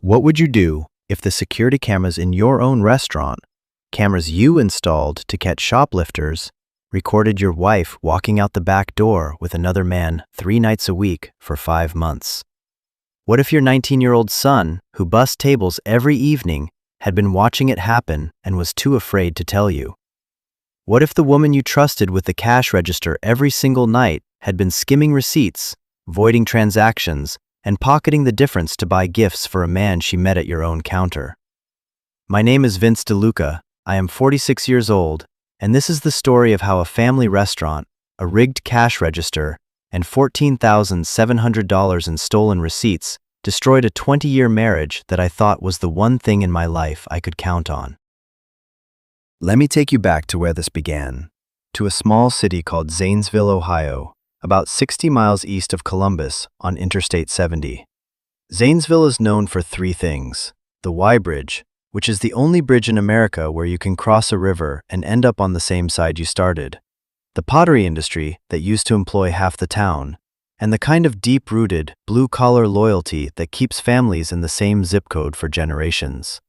What would you do if the security cameras in your own restaurant, cameras you installed to catch shoplifters, recorded your wife walking out the back door with another man 3 nights a week for 5 months? What if your 19-year-old son, who bussed tables every evening, had been watching it happen and was too afraid to tell you? What if the woman you trusted with the cash register every single night had been skimming receipts, voiding transactions, and pocketing the difference to buy gifts for a man she met at your own counter? My name is Vince DeLuca. I am 46 years old, and this is the story of how a family restaurant, a rigged cash register, and $14,700 in stolen receipts destroyed a 20-year marriage that I thought was the one thing in my life I could count on. Let me take you back to where this began, to a small city called Zanesville, Ohio, about 60 miles east of Columbus on Interstate 70. Zanesville is known for 3 things: the Y Bridge, which is the only bridge in America where you can cross a river and end up on the same side you started, the pottery industry that used to employ half the town, and the kind of deep-rooted, blue-collar loyalty that keeps families in the same zip code for generations.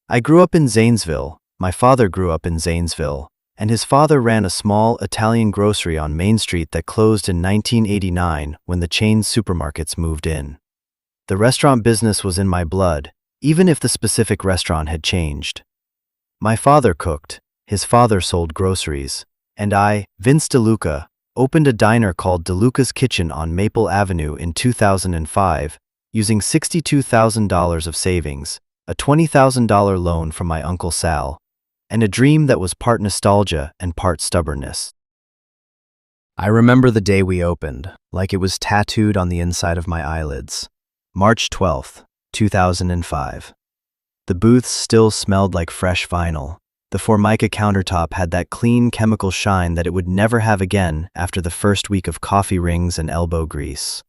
I grew up in Zanesville. My father grew up in Zanesville, and his father ran a small Italian grocery on Main Street that closed in 1989 when the chain supermarkets moved in. The restaurant business was in my blood, even if the specific restaurant had changed. My father cooked, his father sold groceries, and I, Vince DeLuca, opened a diner called DeLuca's Kitchen on Maple Avenue in 2005, using $62,000 of savings, a $20,000 loan from my Uncle Sal, and a dream that was part nostalgia and part stubbornness. I remember the day we opened, like it was tattooed on the inside of my eyelids. March 12th, 2005. The booths still smelled like fresh vinyl. The Formica countertop had that clean chemical shine that it would never have again after the first week of coffee rings and elbow grease.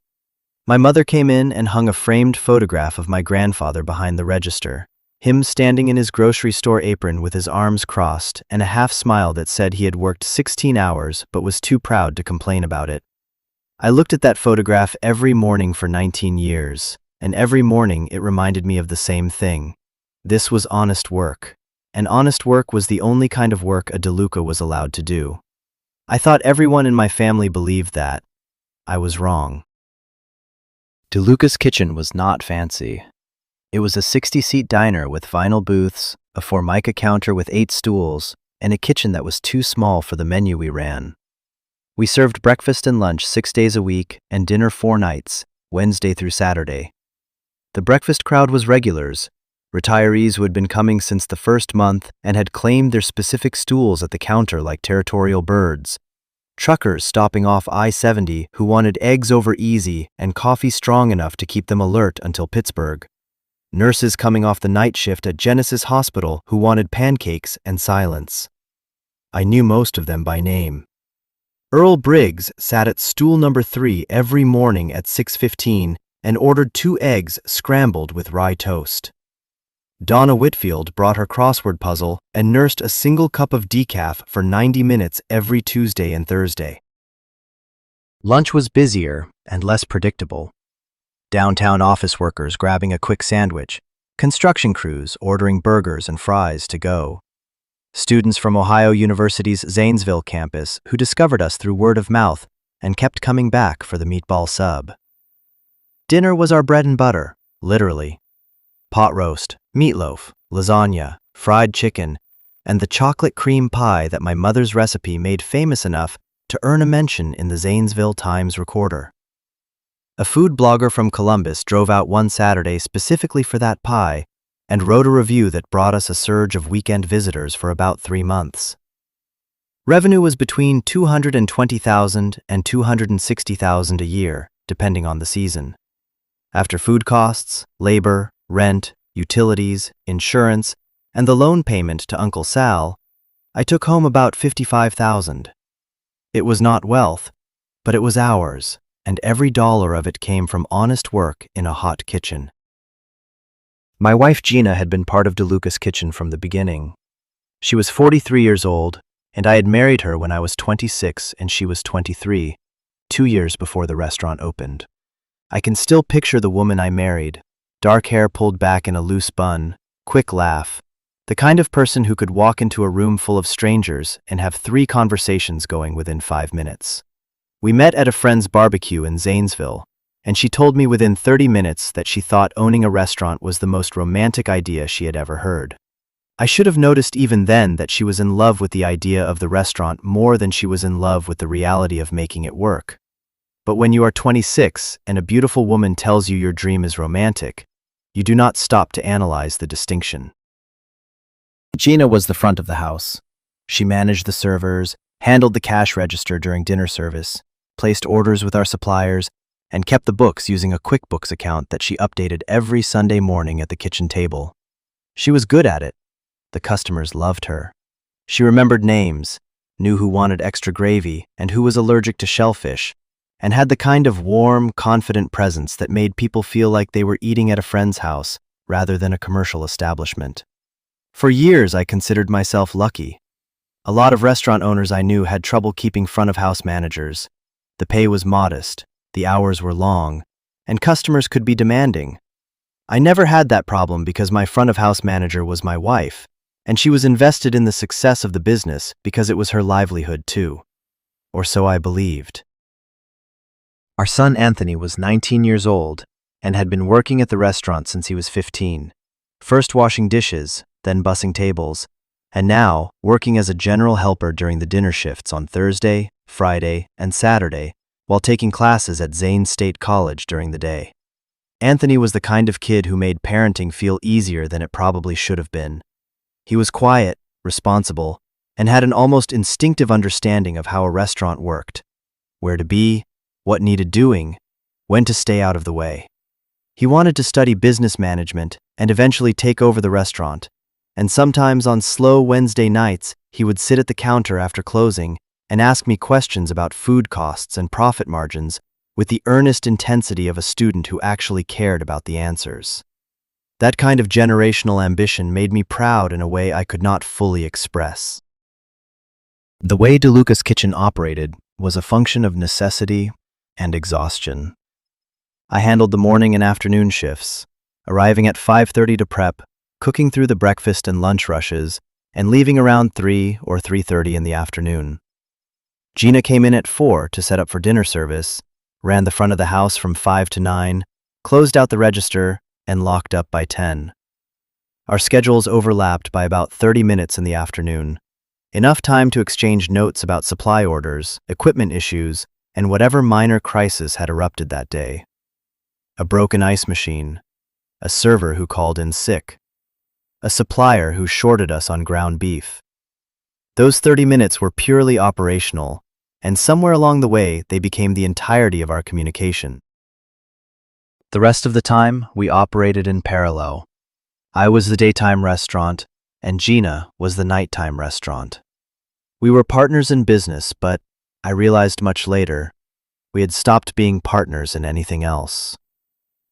My mother came in and hung a framed photograph of my grandfather behind the register, him standing in his grocery store apron with his arms crossed and a half smile that said he had worked 16 hours but was too proud to complain about it. I looked at that photograph every morning for 19 years, and every morning it reminded me of the same thing. This was honest work, and honest work was the only kind of work a DeLuca was allowed to do. I thought everyone in my family believed that. I was wrong. DeLuca's Kitchen was not fancy. It was a 60-seat diner with vinyl booths, a Formica counter with 8 stools, and a kitchen that was too small for the menu we ran. We served breakfast and lunch 6 days a week and dinner 4 nights, Wednesday through Saturday. The breakfast crowd was regulars, retirees who had been coming since the first month and had claimed their specific stools at the counter like territorial birds. Truckers stopping off I-70 who wanted eggs over easy and coffee strong enough to keep them alert until Pittsburgh. Nurses coming off the night shift at Genesis Hospital who wanted pancakes and silence. I knew most of them by name. Earl Briggs sat at stool number 3 every morning at 6:15 and ordered 2 eggs scrambled with rye toast. Donna Whitfield brought her crossword puzzle and nursed a single cup of decaf for 90 minutes every Tuesday and Thursday. Lunch was busier and less predictable. Downtown office workers grabbing a quick sandwich, construction crews ordering burgers and fries to go. Students from Ohio University's Zanesville campus who discovered us through word of mouth and kept coming back for the meatball sub. Dinner was our bread and butter, literally. Pot roast, meatloaf, lasagna, fried chicken, and the chocolate cream pie that my mother's recipe made famous enough to earn a mention in the Zanesville Times Recorder. A food blogger from Columbus drove out one Saturday specifically for that pie and wrote a review that brought us a surge of weekend visitors for about 3 months. Revenue was between $220,000 and $260,000 a year, depending on the season. After food costs, labor, rent, utilities, insurance, and the loan payment to Uncle Sal, I took home about $55,000. It was not wealth, but it was ours, and every dollar of it came from honest work in a hot kitchen. My wife Gina had been part of DeLuca's Kitchen from the beginning. She was 43 years old, and I had married her when I was 26 and she was 23, 2 years before the restaurant opened. I can still picture the woman I married, dark hair pulled back in a loose bun, quick laugh, the kind of person who could walk into a room full of strangers and have 3 conversations going within 5 minutes. We met at a friend's barbecue in Zanesville, and she told me within 30 minutes that she thought owning a restaurant was the most romantic idea she had ever heard. I should have noticed even then that she was in love with the idea of the restaurant more than she was in love with the reality of making it work. But when you are 26 and a beautiful woman tells you your dream is romantic, you do not stop to analyze the distinction. Gina was the front of the house. She managed the servers, handled the cash register during dinner service, placed orders with our suppliers, and kept the books using a QuickBooks account that she updated every Sunday morning at the kitchen table. She was good at it. The customers loved her. She remembered names, knew who wanted extra gravy and who was allergic to shellfish, and had the kind of warm, confident presence that made people feel like they were eating at a friend's house rather than a commercial establishment. For years, I considered myself lucky. A lot of restaurant owners I knew had trouble keeping front-of-house managers. The pay was modest, the hours were long, and customers could be demanding. I never had that problem because my front-of-house manager was my wife, and she was invested in the success of the business because it was her livelihood too. Or so I believed. Our son Anthony was 19 years old and had been working at the restaurant since he was 15, first washing dishes, then bussing tables, and now working as a general helper during the dinner shifts on Thursday, Friday, and Saturday, while taking classes at Zane State College during the day. Anthony was the kind of kid who made parenting feel easier than it probably should have been. He was quiet, responsible, and had an almost instinctive understanding of how a restaurant worked, where to be, what needed doing, when to stay out of the way. He wanted to study business management and eventually take over the restaurant, and sometimes on slow Wednesday nights, he would sit at the counter after closing and ask me questions about food costs and profit margins with the earnest intensity of a student who actually cared about the answers. That kind of generational ambition made me proud in a way I could not fully express. The way DeLuca's kitchen operated was a function of necessity and exhaustion. I handled the morning and afternoon shifts, arriving at 5:30 to prep, cooking through the breakfast and lunch rushes, and leaving around 3 or 3:30 in the afternoon. Gina came in at 4 to set up for dinner service, ran the front of the house from 5 to 9, closed out the register, and locked up by 10. Our schedules overlapped by about 30 minutes in the afternoon, enough time to exchange notes about supply orders, equipment issues, and whatever minor crisis had erupted that day. A broken ice machine, a server who called in sick, a supplier who shorted us on ground beef. Those 30 minutes were purely operational, and somewhere along the way they became the entirety of our communication. The rest of the time, we operated in parallel. I was the daytime restaurant, and Gina was the nighttime restaurant. We were partners in business, but I realized much later, we had stopped being partners in anything else.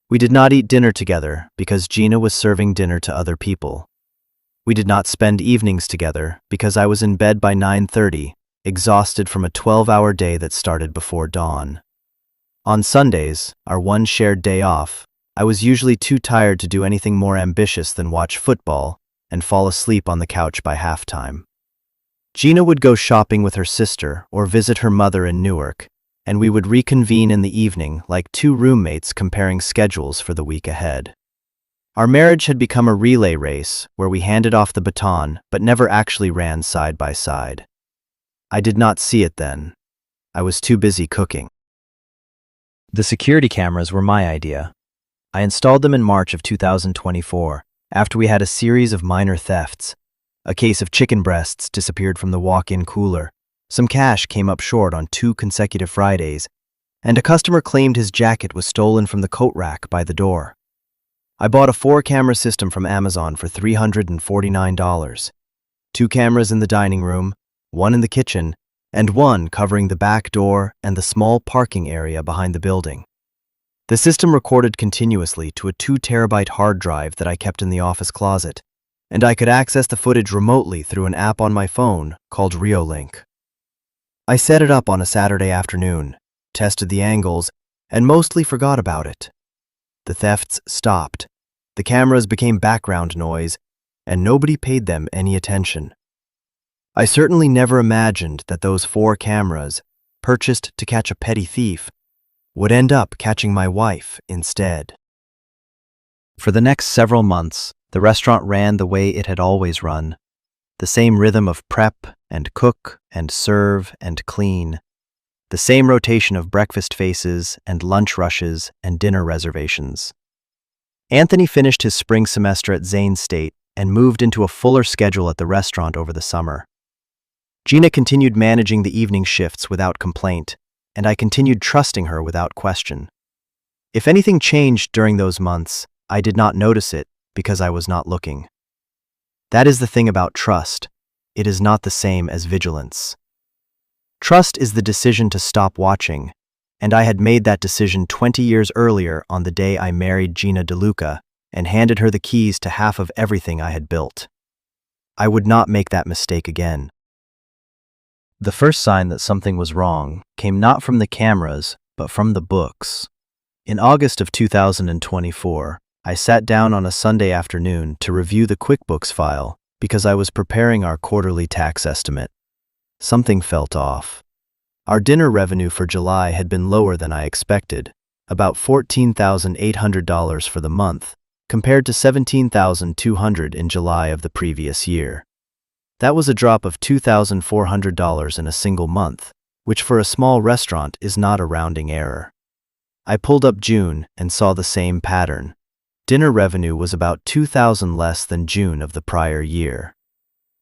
We did not eat dinner together because Gina was serving dinner to other people. We did not spend evenings together because I was in bed by 9:30, exhausted from a 12-hour day that started before dawn. On Sundays, our one shared day off, I was usually too tired to do anything more ambitious than watch football and fall asleep on the couch by halftime. Gina would go shopping with her sister or visit her mother in Newark, and we would reconvene in the evening like two roommates comparing schedules for the week ahead. Our marriage had become a relay race where we handed off the baton but never actually ran side by side. I did not see it then. I was too busy cooking. The security cameras were my idea. I installed them in March of 2024, after we had a series of minor thefts. A case of chicken breasts disappeared from the walk-in cooler, some cash came up short on 2 consecutive Fridays, and a customer claimed his jacket was stolen from the coat rack by the door. I bought a 4-camera system from Amazon for $349. 2 cameras in the dining room, 1 in the kitchen, and 1 covering the back door and the small parking area behind the building. The system recorded continuously to a 2-terabyte hard drive that I kept in the office closet, and I could access the footage remotely through an app on my phone called Reolink. I set it up on a Saturday afternoon, tested the angles, and mostly forgot about it. The thefts stopped, The cameras became background noise, and nobody paid them any attention. I certainly never imagined that those 4 cameras, purchased to catch a petty thief, would end up catching my wife instead. For the next several months, the restaurant ran the way it had always run, the same rhythm of prep and cook and serve and clean, the same rotation of breakfast faces and lunch rushes and dinner reservations. Anthony finished his spring semester at Zane State and moved into a fuller schedule at the restaurant over the summer. Gina continued managing the evening shifts without complaint, and I continued trusting her without question. If anything changed during those months, I did not notice it because I was not looking. That is the thing about trust. It is not the same as vigilance. Trust is the decision to stop watching, and I had made that decision 20 years earlier on the day I married Gina DeLuca and handed her the keys to half of everything I had built. I would not make that mistake again. The first sign that something was wrong came not from the cameras, but from the books. In August of 2024, I sat down on a Sunday afternoon to review the QuickBooks file because I was preparing our quarterly tax estimate. Something felt off. Our dinner revenue for July had been lower than I expected, about $14,800 for the month, compared to $17,200 in July of the previous year. That was a drop of $2,400 in a single month, which for a small restaurant is not a rounding error. I pulled up June and saw the same pattern. Dinner revenue was about $2,000 less than June of the prior year.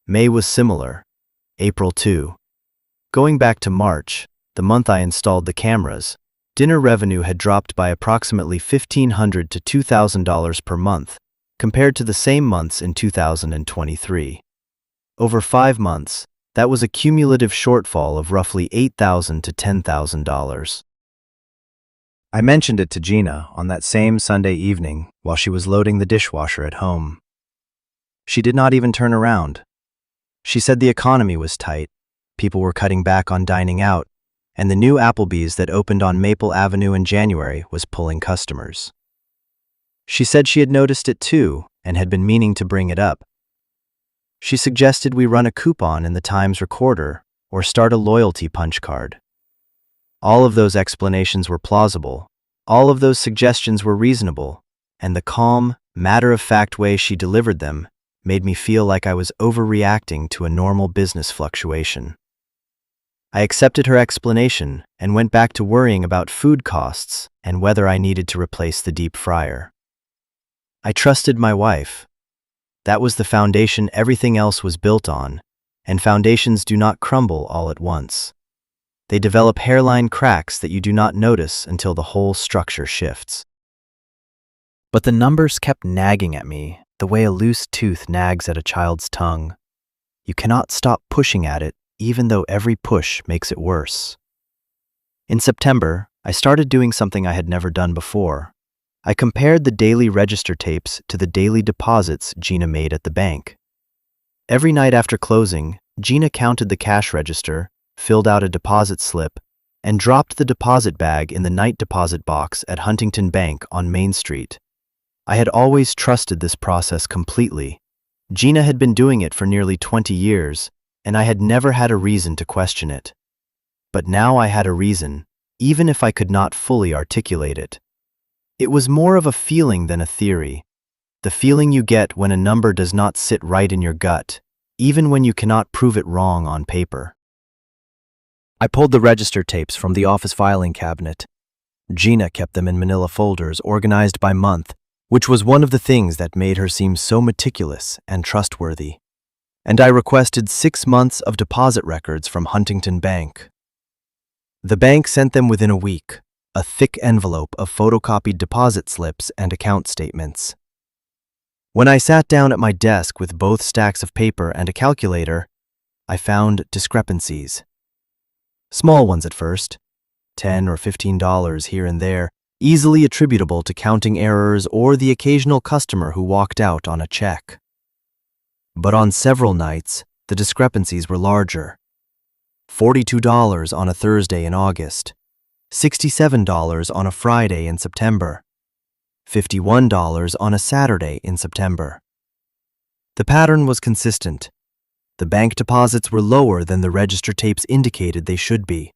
May was similar. April too. Going back to March, the month I installed the cameras, dinner revenue had dropped by approximately $1,500 to $2,000 per month, compared to the same months in 2023. Over 5 months, that was a cumulative shortfall of roughly $8,000 to $10,000. I mentioned it to Gina on that same Sunday evening while she was loading the dishwasher at home. She did not even turn around. She said the economy was tight, people were cutting back on dining out, and the new Applebee's that opened on Maple Avenue in January was pulling customers. She said she had noticed it too and had been meaning to bring it up. She suggested we run a coupon in the Times Recorder or start a loyalty punch card. All of those explanations were plausible, all of those suggestions were reasonable, and the calm, matter-of-fact way she delivered them made me feel like I was overreacting to a normal business fluctuation. I accepted her explanation and went back to worrying about food costs and whether I needed to replace the deep fryer. I trusted my wife. That was the foundation everything else was built on, and foundations do not crumble all at once. They develop hairline cracks that you do not notice until the whole structure shifts. But the numbers kept nagging at me, the way a loose tooth nags at a child's tongue. You cannot stop pushing at it, even though every push makes it worse. In September, I started doing something I had never done before. I compared the daily register tapes to the daily deposits Gina made at the bank. Every night after closing, Gina counted the cash register, filled out a deposit slip, and dropped the deposit bag in the night deposit box at Huntington Bank on Main Street. I had always trusted this process completely. Gina had been doing it for nearly 20 years, and I had never had a reason to question it. But now I had a reason, even if I could not fully articulate it. It was more of a feeling than a theory. The feeling you get when a number does not sit right in your gut, even when you cannot prove it wrong on paper. I pulled the register tapes from the office filing cabinet. Gina kept them in manila folders organized by month, which was one of the things that made her seem so meticulous and trustworthy. And I requested 6 months of deposit records from Huntington Bank. The bank sent them within a week, a thick envelope of photocopied deposit slips and account statements. When I sat down at my desk with both stacks of paper and a calculator, I found discrepancies. Small ones at first, $10 or $15 here and there, easily attributable to counting errors or the occasional customer who walked out on a check. But on several nights, the discrepancies were larger. $42 on a Thursday in August, $67 on a Friday in September, $51 on a Saturday in September. The pattern was consistent. The bank deposits were lower than the register tapes indicated they should be.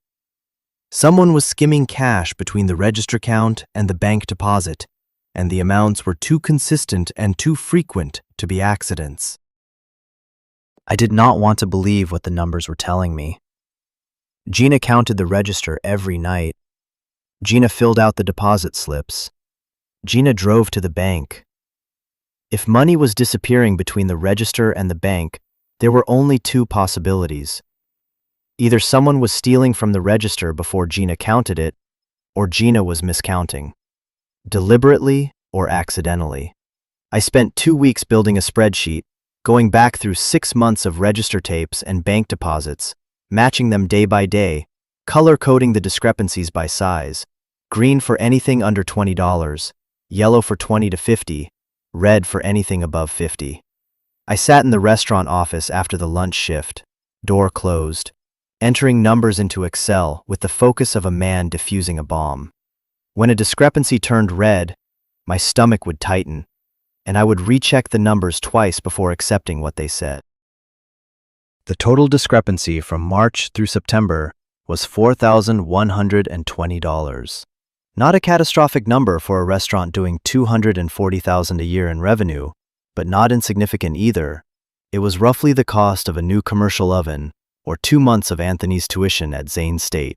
Someone was skimming cash between the register count and the bank deposit, and the amounts were too consistent and too frequent to be accidents. I did not want to believe what the numbers were telling me. Gina counted the register every night. Gina filled out the deposit slips. Gina drove to the bank. If money was disappearing between the register and the bank, there were only two possibilities. Either someone was stealing from the register before Gina counted it, or Gina was miscounting, deliberately or accidentally. I spent 2 weeks building a spreadsheet, going back through 6 months of register tapes and bank deposits, matching them day by day, color-coding the discrepancies by size: green for anything under $20, yellow for 20 to 50, red for anything above 50. I sat in the restaurant office after the lunch shift, door closed, entering numbers into Excel with the focus of a man defusing a bomb. When a discrepancy turned red, my stomach would tighten, and I would recheck the numbers twice before accepting what they said. The total discrepancy from March through September was $4,120. Not a catastrophic number for a restaurant doing $240,000 a year in revenue, but not insignificant either. It was roughly the cost of a new commercial oven or 2 months of Anthony's tuition at Zane State.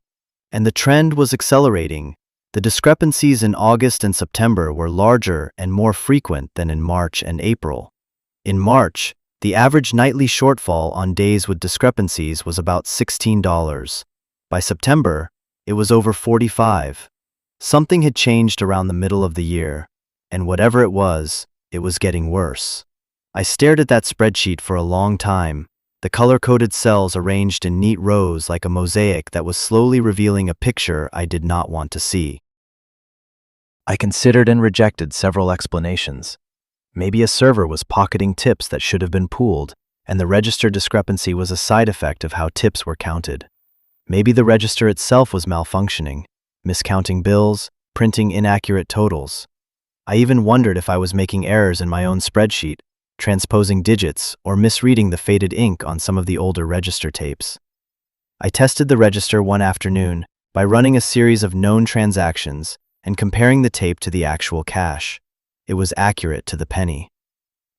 And the trend was accelerating. The discrepancies in August and September were larger and more frequent than in March and April. In March, the average nightly shortfall on days with discrepancies was about $16. By September, it was over $45. Something had changed around the middle of the year, and whatever it was getting worse. I stared at that spreadsheet for a long time, the color-coded cells arranged in neat rows like a mosaic that was slowly revealing a picture I did not want to see. I considered and rejected several explanations. Maybe a server was pocketing tips that should have been pooled, and the register discrepancy was a side effect of how tips were counted. Maybe the register itself was malfunctioning, miscounting bills, printing inaccurate totals. I even wondered if I was making errors in my own spreadsheet, transposing digits, or misreading the faded ink on some of the older register tapes. I tested the register one afternoon by running a series of known transactions and comparing the tape to the actual cash. It was accurate to the penny.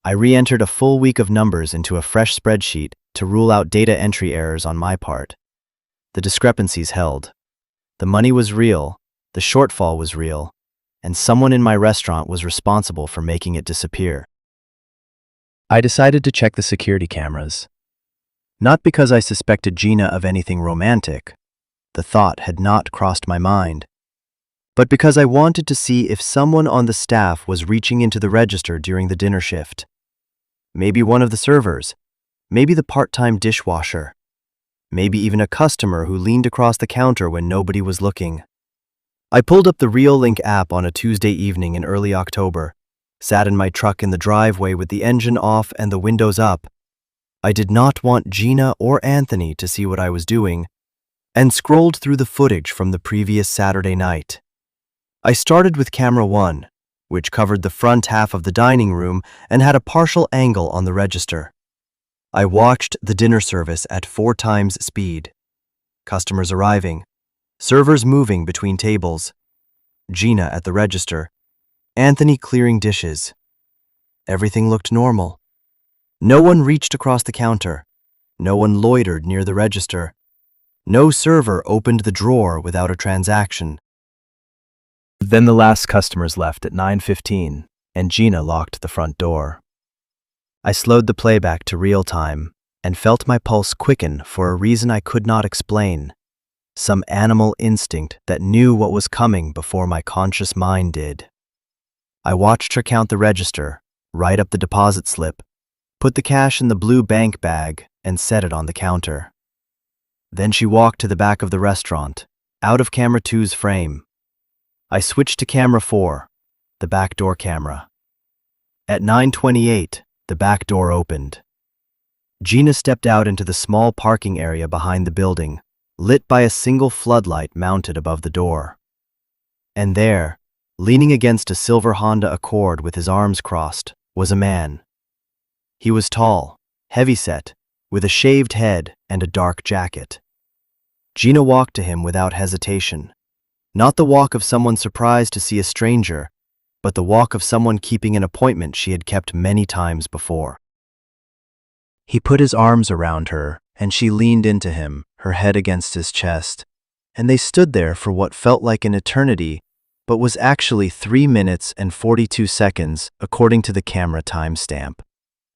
I re-entered a full week of numbers into a fresh spreadsheet to rule out data entry errors on my part. The discrepancies held. The money was real, the shortfall was real, and someone in my restaurant was responsible for making it disappear. I decided to check the security cameras. Not because I suspected Gina of anything romantic. The thought had not crossed my mind. But because I wanted to see if someone on the staff was reaching into the register during the dinner shift. Maybe one of the servers. Maybe the part-time dishwasher. Maybe even a customer who leaned across the counter when nobody was looking. I pulled up the Reolink app on a Tuesday evening in early October, sat in my truck in the driveway with the engine off and the windows up. I did not want Gina or Anthony to see what I was doing, and scrolled through the footage from the previous Saturday night. I started with camera 1, which covered the front half of the dining room and had a partial angle on the register. I watched the dinner service at 4 times speed. Customers arriving, servers moving between tables, Gina at the register, Anthony clearing dishes. Everything looked normal. No one reached across the counter. No one loitered near the register. No server opened the drawer without a transaction. Then the last customers left at 9:15, and Gina locked the front door. I slowed the playback to real time and felt my pulse quicken for a reason I could not explain. Some animal instinct that knew what was coming before my conscious mind did. I watched her count the register, write up the deposit slip, put the cash in the blue bank bag, and set it on the counter. Then she walked to the back of the restaurant, out of camera 2's frame. I switched to camera 4, the back door camera. At 9:28, the back door opened. Gina stepped out into the small parking area behind the building, lit by a single floodlight mounted above the door. And there, Leaning against a silver Honda Accord with his arms crossed was a man. He was tall, heavyset, with a shaved head and a dark jacket. Gina walked to him without hesitation. Not the walk of someone surprised to see a stranger, but the walk of someone keeping an appointment she had kept many times before. He put his arms around her, and she leaned into him, her head against his chest, and they stood there for what felt like an eternity, but was actually 3 minutes and 42 seconds according to the camera timestamp.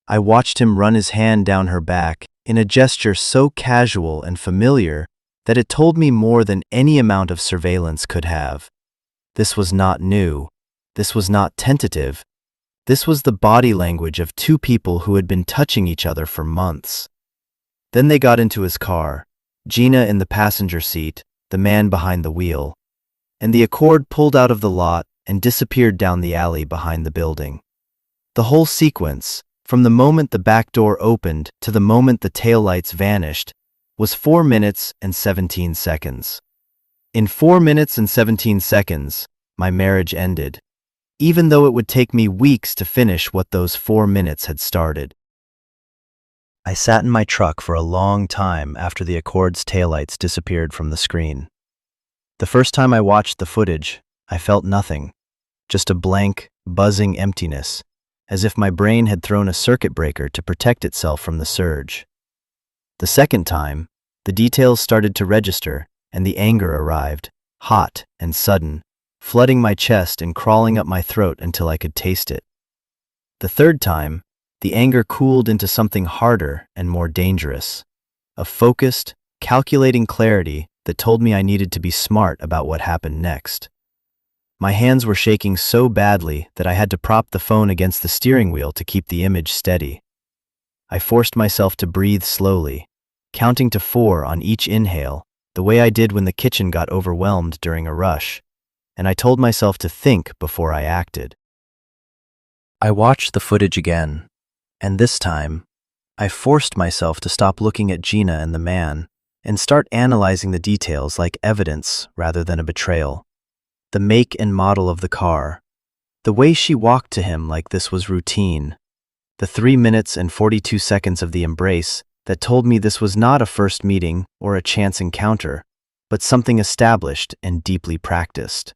I watched him run his hand down her back in a gesture so casual and familiar that it told me more than any amount of surveillance could have. This was not new. This was not tentative. This was the body language of two people who had been touching each other for months. Then they got into his car, Gina in the passenger seat, the man behind the wheel, and the Accord pulled out of the lot and disappeared down the alley behind the building. The whole sequence, from the moment the back door opened to the moment the taillights vanished, was 4 minutes and 17 seconds. In 4 minutes and 17 seconds, my marriage ended, even though it would take me weeks to finish what those 4 minutes had started. I sat in my truck for a long time after the Accord's taillights disappeared from the screen. The first time I watched the footage, I felt nothing, just a blank, buzzing emptiness, as if my brain had thrown a circuit breaker to protect itself from the surge. The second time, the details started to register, and the anger arrived, hot and sudden, flooding my chest and crawling up my throat until I could taste it. The third time, the anger cooled into something harder and more dangerous, a focused, calculating clarity that told me I needed to be smart about what happened next. My hands were shaking so badly that I had to prop the phone against the steering wheel to keep the image steady. I forced myself to breathe slowly, counting to 4 on each inhale, the way I did when the kitchen got overwhelmed during a rush, and I told myself to think before I acted. I watched the footage again, and this time, I forced myself to stop looking at Gina and the man and start analyzing the details like evidence rather than a betrayal. The make and model of the car, the way she walked to him like this was routine, the 3 minutes and 42 seconds of the embrace that told me this was not a first meeting or a chance encounter, but something established and deeply practiced.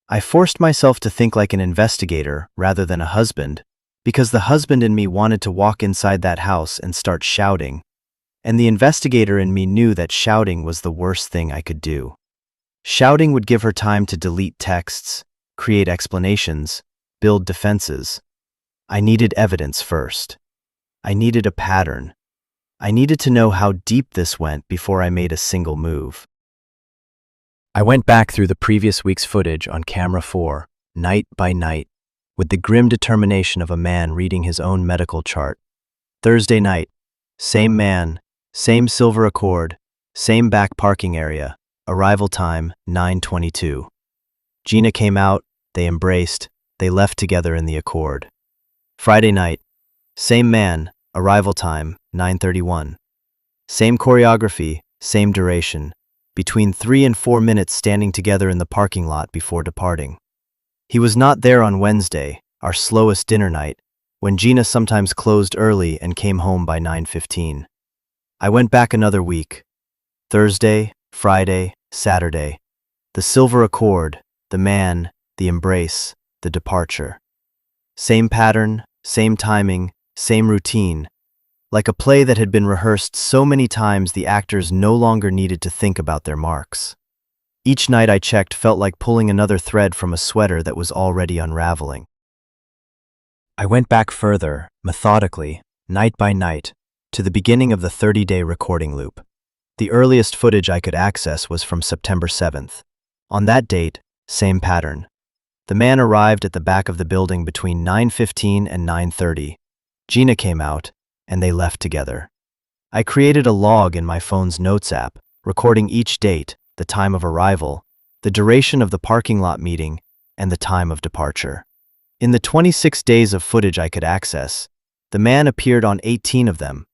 I forced myself to think like an investigator rather than a husband, because the husband in me wanted to walk inside that house and start shouting, and the investigator in me knew that shouting was the worst thing I could do. Shouting would give her time to delete texts, create explanations, build defenses. I needed evidence first. I needed a pattern. I needed to know how deep this went before I made a single move. I went back through the previous week's footage on camera 4, night by night, with the grim determination of a man reading his own medical chart. Thursday night, same man, same silver Accord, same back parking area, arrival time 9:22. Gina came out, they embraced, they left together in the Accord. Friday night, same man, arrival time 9:31. Same choreography, same duration, between 3 and 4 minutes standing together in the parking lot before departing. He was not there on Wednesday, our slowest dinner night, when Gina sometimes closed early and came home by 9:15. I went back another week. Thursday, Friday, Saturday. The silver Accord, the man, the embrace, the departure. Same pattern, same timing, same routine. Like a play that had been rehearsed so many times the actors no longer needed to think about their marks. Each night I checked felt like pulling another thread from a sweater that was already unraveling. I went back further, methodically, night by night, to the beginning of the 30-day recording loop. The earliest footage I could access was from September 7th. On that date, same pattern. The man arrived at the back of the building between 9:15 and 9:30. Gina came out, and they left together. I created a log in my phone's notes app, recording each date, the time of arrival, the duration of the parking lot meeting, and the time of departure. In the 26 days of footage I could access, the man appeared on 18 of them,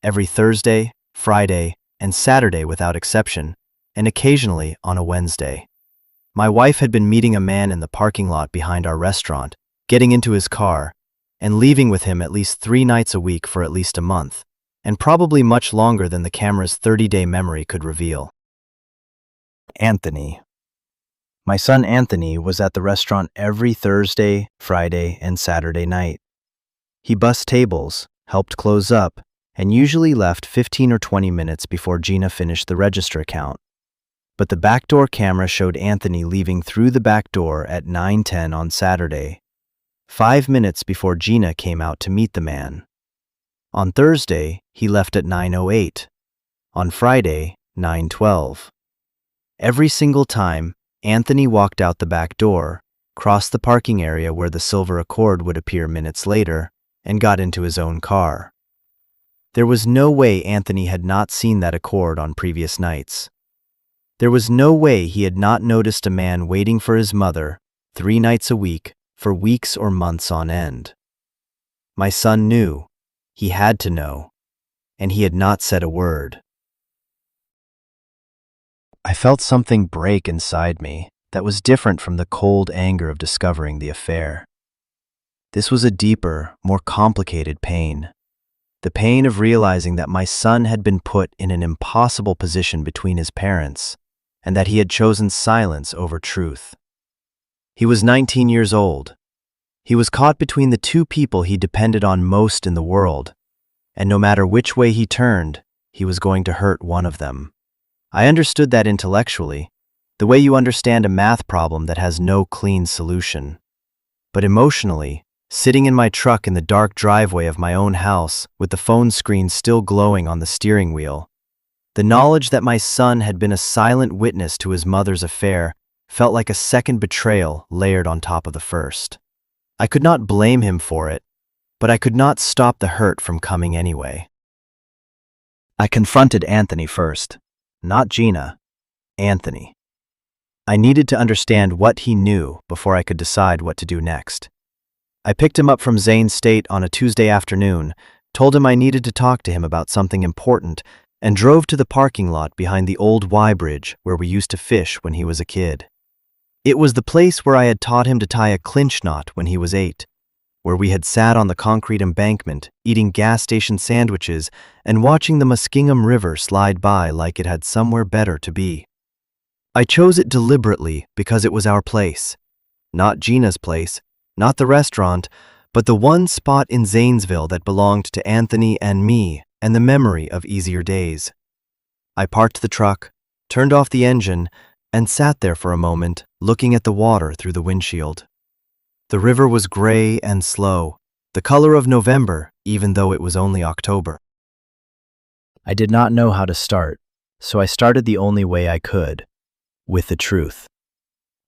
every Thursday, Friday, and Saturday without exception, and occasionally on a Wednesday. My wife had been meeting a man in the parking lot behind our restaurant, getting into his car, and leaving with him at least 3 nights a week for at least a month, and probably much longer than the camera's 30-day memory could reveal. Anthony. My son Anthony was at the restaurant every Thursday, Friday, and Saturday night. He bussed tables, helped close up, and usually left 15 or 20 minutes before Gina finished the register count. But the backdoor camera showed Anthony leaving through the back door at 9:10 on Saturday, 5 minutes before Gina came out to meet the man. On Thursday, he left at 9:08. On Friday, 9:12. Every single time, Anthony walked out the back door, crossed the parking area where the silver Accord would appear minutes later, and got into his own car. There was no way Anthony had not seen that Accord on previous nights. There was no way he had not noticed a man waiting for his mother 3 nights a week for weeks or months on end. My son knew. He had to know. And he had not said a word. I felt something break inside me that was different from the cold anger of discovering the affair. This was a deeper, more complicated pain. The pain of realizing that my son had been put in an impossible position between his parents, and that he had chosen silence over truth. He was 19 years old. He was caught between the two people he depended on most in the world, and no matter which way he turned, he was going to hurt one of them. I understood that intellectually, the way you understand a math problem that has no clean solution. But emotionally, sitting in my truck in the dark driveway of my own house with the phone screen still glowing on the steering wheel, the knowledge that my son had been a silent witness to his mother's affair felt like a second betrayal layered on top of the first. I could not blame him for it, but I could not stop the hurt from coming anyway. I confronted Anthony first. Not Gina, Anthony. I needed to understand what he knew before I could decide what to do next. I picked him up from Zane State on a Tuesday afternoon, told him I needed to talk to him about something important, and drove to the parking lot behind the old Y Bridge where we used to fish when he was a kid. It was the place where I had taught him to tie a clinch knot when he was 8, where we had sat on the concrete embankment, eating gas station sandwiches and watching the Muskingum River slide by like it had somewhere better to be. I chose it deliberately because it was our place. Not Gina's place, not the restaurant, but the one spot in Zanesville that belonged to Anthony and me and the memory of easier days. I parked the truck, turned off the engine, and sat there for a moment, looking at the water through the windshield. The river was gray and slow, the color of November, even though it was only October. I did not know how to start, so I started the only way I could, with the truth.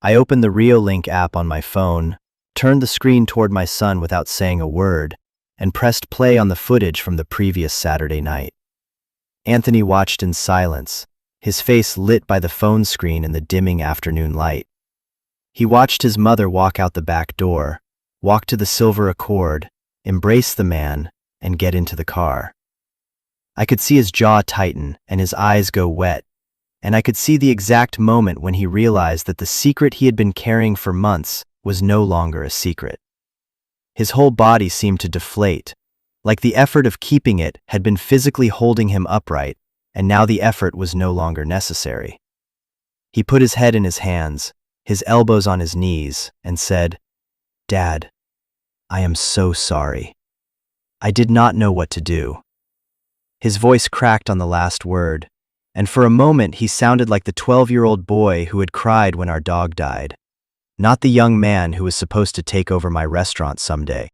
I opened the Reolink app on my phone, turned the screen toward my son without saying a word, and pressed play on the footage from the previous Saturday night. Anthony watched in silence, his face lit by the phone screen in the dimming afternoon light. He watched his mother walk out the back door, walk to the silver Accord, embrace the man, and get into the car. I could see his jaw tighten and his eyes go wet, and I could see the exact moment when he realized that the secret he had been carrying for months was no longer a secret. His whole body seemed to deflate, like the effort of keeping it had been physically holding him upright, and now the effort was no longer necessary. He put his head in his hands, his elbows on his knees, and said, "Dad, I am so sorry. I did not know what to do." His voice cracked on the last word, and for a moment he sounded like the 12-year-old boy who had cried when our dog died, not the young man who was supposed to take over my restaurant someday.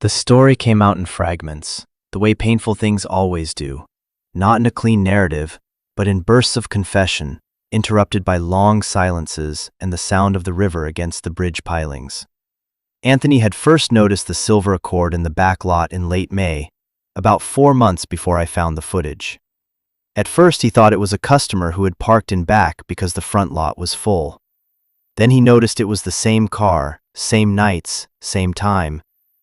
The story came out in fragments, the way painful things always do, not in a clean narrative, but in bursts of confession, interrupted by long silences and the sound of the river against the bridge pilings. Anthony had first noticed the silver Accord in the back lot in late May, about 4 months before I found the footage. At first he thought it was a customer who had parked in back because the front lot was full. Then he noticed it was the same car, same nights, same time,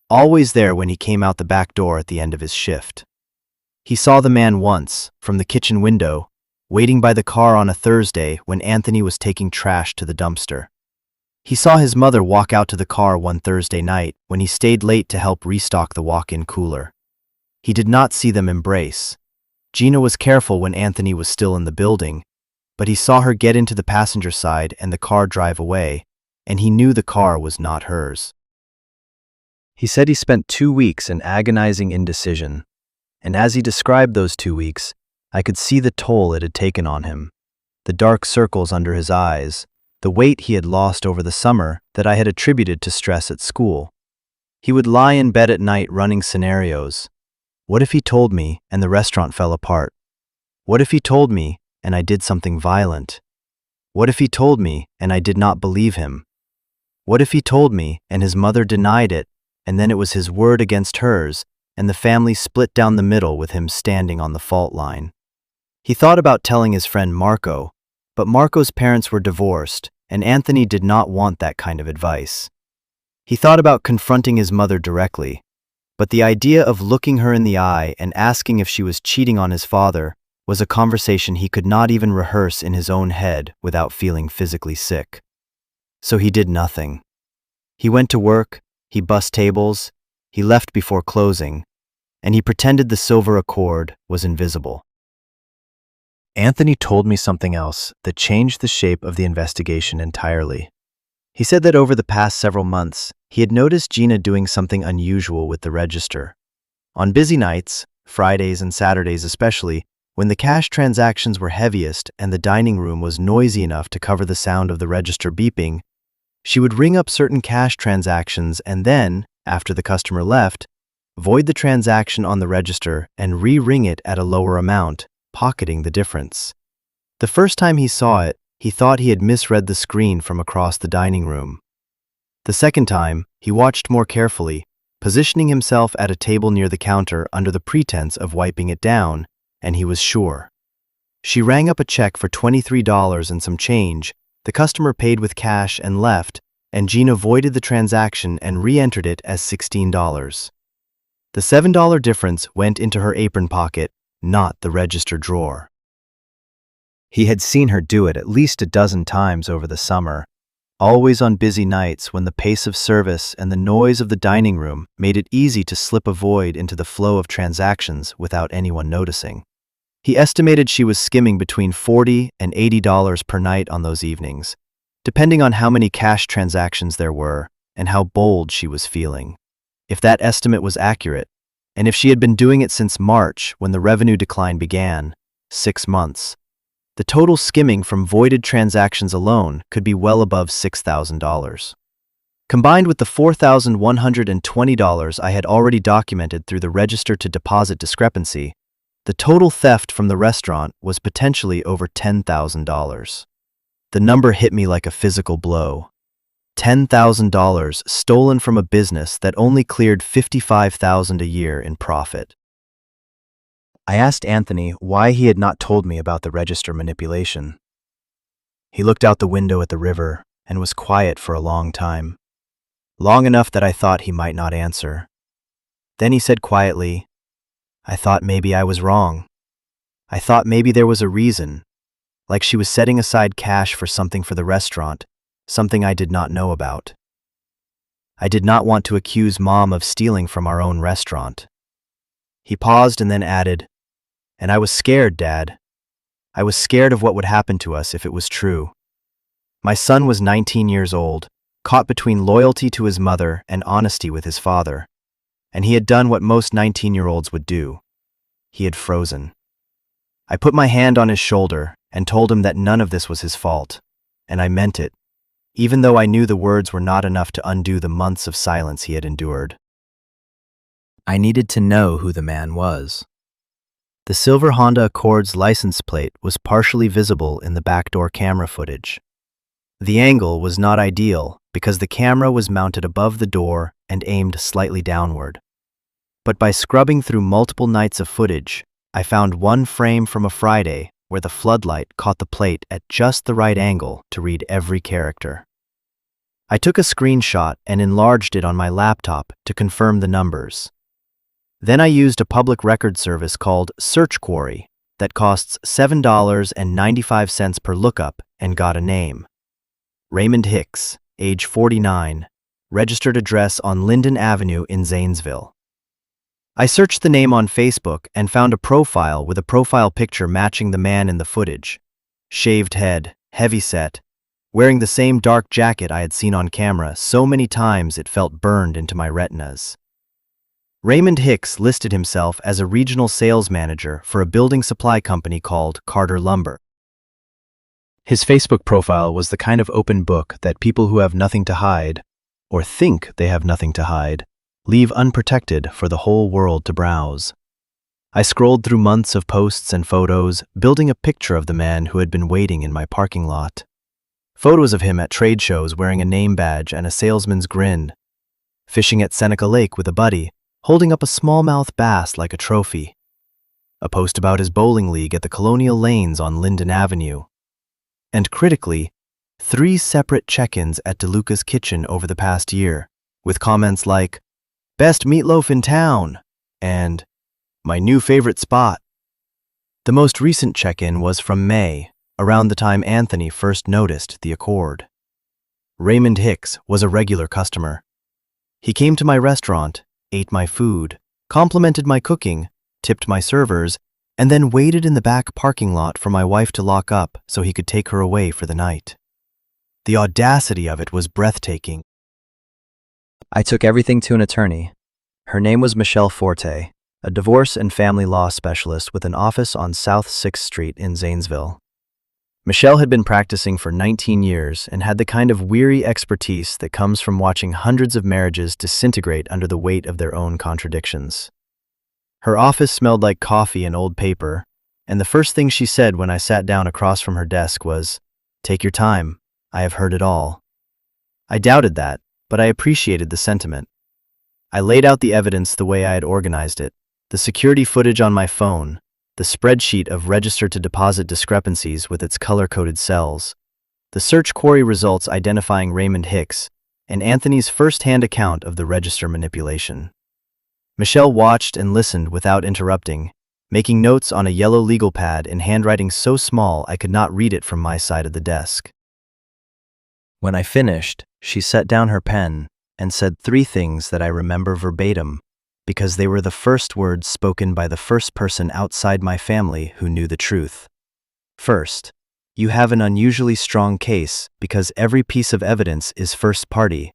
always there when he came out the back door at the end of his shift. He saw the man once, from the kitchen window, waiting by the car on a Thursday when Anthony was taking trash to the dumpster. He saw his mother walk out to the car one Thursday night when he stayed late to help restock the walk-in cooler. He did not see them embrace. Gina was careful when Anthony was still in the building, but he saw her get into the passenger side and the car drive away, and he knew the car was not hers. He said he spent 2 weeks in agonizing indecision, and as he described those 2 weeks, I could see the toll it had taken on him, the dark circles under his eyes, the weight he had lost over the summer that I had attributed to stress at school. He would lie in bed at night running scenarios. What if he told me and the restaurant fell apart? What if he told me and I did something violent? What if he told me and I did not believe him? What if he told me and his mother denied it, and then it was his word against hers, and the family split down the middle with him standing on the fault line? He thought about telling his friend Marco, but Marco's parents were divorced, and Anthony did not want that kind of advice. He thought about confronting his mother directly, but the idea of looking her in the eye and asking if she was cheating on his father was a conversation he could not even rehearse in his own head without feeling physically sick. So he did nothing. He went to work, he bussed tables, he left before closing, and he pretended the silver Accord was invisible. Anthony told me something else that changed the shape of the investigation entirely. He said that over the past several months, he had noticed Gina doing something unusual with the register. On busy nights, Fridays and Saturdays especially, when the cash transactions were heaviest and the dining room was noisy enough to cover the sound of the register beeping, she would ring up certain cash transactions and then, after the customer left, void the transaction on the register and re-ring it at a lower amount, pocketing the difference. The first time he saw it, he thought he had misread the screen from across the dining room. The second time, he watched more carefully, positioning himself at a table near the counter under the pretense of wiping it down, and he was sure. She rang up a check for $23 and some change, the customer paid with cash and left, and Gina voided the transaction and re-entered it as $16. The $7 difference went into her apron pocket, not the register drawer. He had seen her do it at least a dozen times over the summer, always on busy nights when the pace of service and the noise of the dining room made it easy to slip a void into the flow of transactions without anyone noticing. He estimated she was skimming between $40 and $80 per night on those evenings, depending on how many cash transactions there were and how bold she was feeling. If that estimate was accurate, and if she had been doing it since March when the revenue decline began, 6 months, the total skimming from voided transactions alone could be well above $6,000. Combined with the $4,120 I had already documented through the register-to-deposit discrepancy, the total theft from the restaurant was potentially over $10,000. The number hit me like a physical blow. $10,000 stolen from a business that only cleared $55,000 a year in profit. I asked Anthony why he had not told me about the register manipulation. He looked out the window at the river and was quiet for a long time, long enough that I thought he might not answer. Then he said quietly, "I thought maybe I was wrong. I thought maybe there was a reason, like she was setting aside cash for something for the restaurant, something I did not know about. I did not want to accuse Mom of stealing from our own restaurant." He paused and then added, "And I was scared, Dad. I was scared of what would happen to us if it was true. My son was 19 years old, caught between loyalty to his mother and honesty with his father, and he had done what most 19-year-olds would do. He had frozen. I put my hand on his shoulder and told him that none of this was his fault, and I meant it, even though I knew the words were not enough to undo the months of silence he had endured. I needed to know who the man was. The silver Honda Accord's license plate was partially visible in the backdoor camera footage. The angle was not ideal because the camera was mounted above the door and aimed slightly downward. But by scrubbing through multiple nights of footage, I found one frame from a Friday where the floodlight caught the plate at just the right angle to read every character. I took a screenshot and enlarged it on my laptop to confirm the numbers. Then I used a public record service called Search Quarry that costs $7.95 per lookup and got a name. Raymond Hicks, age 49, registered address on Linden Avenue in Zanesville. I searched the name on Facebook and found a profile with a profile picture matching the man in the footage. Shaved head, heavy-set, wearing the same dark jacket I had seen on camera so many times it felt burned into my retinas. Raymond Hicks listed himself as a regional sales manager for a building supply company called Carter Lumber. His Facebook profile was the kind of open book that people who have nothing to hide, or think they have nothing to hide, leave unprotected for the whole world to browse. I scrolled through months of posts and photos, building a picture of the man who had been waiting in my parking lot. Photos of him at trade shows wearing a name badge and a salesman's grin, fishing at Seneca Lake with a buddy, holding up a smallmouth bass like a trophy. A post about his bowling league at the Colonial Lanes on Linden Avenue. And critically, 3 separate check-ins at DeLuca's Kitchen over the past year, with comments like, "Best meatloaf in town," and "My new favorite spot." The most recent check-in was from May, around the time Anthony first noticed the Accord. Raymond Hicks was a regular customer. He came to my restaurant, ate my food, complimented my cooking, tipped my servers, and then waited in the back parking lot for my wife to lock up so he could take her away for the night. The audacity of it was breathtaking. I took everything to an attorney. Her name was Michelle Forte, a divorce and family law specialist with an office on South 6th Street in Zanesville. Michelle had been practicing for 19 years and had the kind of weary expertise that comes from watching hundreds of marriages disintegrate under the weight of their own contradictions. Her office smelled like coffee and old paper, and the first thing she said when I sat down across from her desk was, "Take your time, I have heard it all." I doubted that, but I appreciated the sentiment. I laid out the evidence the way I had organized it, the security footage on my phone, the spreadsheet of register-to-deposit discrepancies with its color-coded cells, the search query results identifying Raymond Hicks, and Anthony's first-hand account of the register manipulation. Michelle watched and listened without interrupting, making notes on a yellow legal pad in handwriting so small I could not read it from my side of the desk. When I finished, she set down her pen and said 3 things that I remember verbatim, because they were the first words spoken by the first person outside my family who knew the truth. First, you have an unusually strong case because every piece of evidence is first party,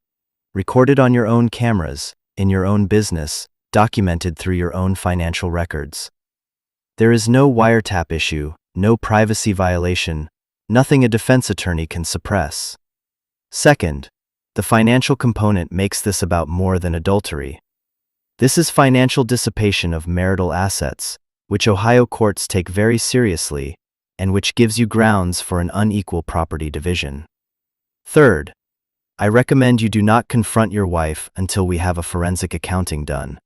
recorded on your own cameras, in your own business, documented through your own financial records. There is no wiretap issue, no privacy violation, nothing a defense attorney can suppress. Second, the financial component makes this about more than adultery. This is financial dissipation of marital assets, which Ohio courts take very seriously, and which gives you grounds for an unequal property division. Third, I recommend you do not confront your wife until we have a forensic accounting done.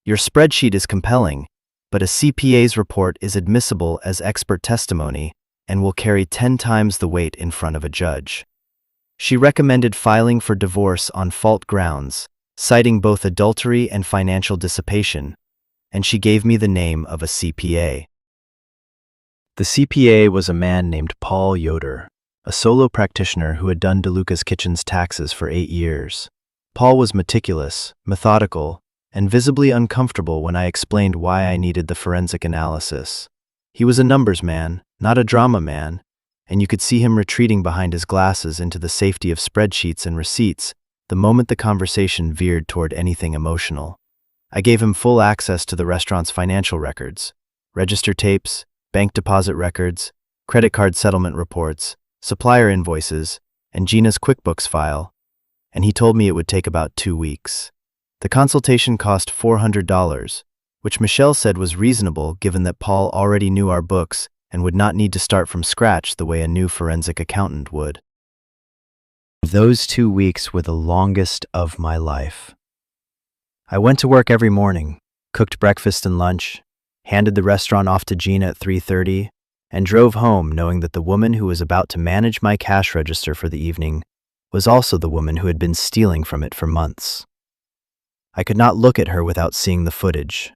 Your spreadsheet is compelling, but a CPA's report is admissible as expert testimony and will carry 10 times the weight in front of a judge. She recommended filing for divorce on fault grounds, citing both adultery and financial dissipation, and she gave me the name of a CPA. The CPA was a man named Paul Yoder, a solo practitioner who had done DeLuca's Kitchen's taxes for 8 years. Paul was meticulous, methodical, and visibly uncomfortable when I explained why I needed the forensic analysis. He was a numbers man, not a drama man, and you could see him retreating behind his glasses into the safety of spreadsheets and receipts the moment the conversation veered toward anything emotional. I gave him full access to the restaurant's financial records, register tapes, bank deposit records, credit card settlement reports, supplier invoices, and Gina's QuickBooks file, and he told me it would take about 2 weeks. The consultation cost $400, which Michelle said was reasonable given that Paul already knew our books and would not need to start from scratch the way a new forensic accountant would. Those 2 weeks were the longest of my life. I went to work every morning, cooked breakfast and lunch, handed the restaurant off to Gina at 3:30, and drove home knowing that the woman who was about to manage my cash register for the evening was also the woman who had been stealing from it for months. I could not look at her without seeing the footage,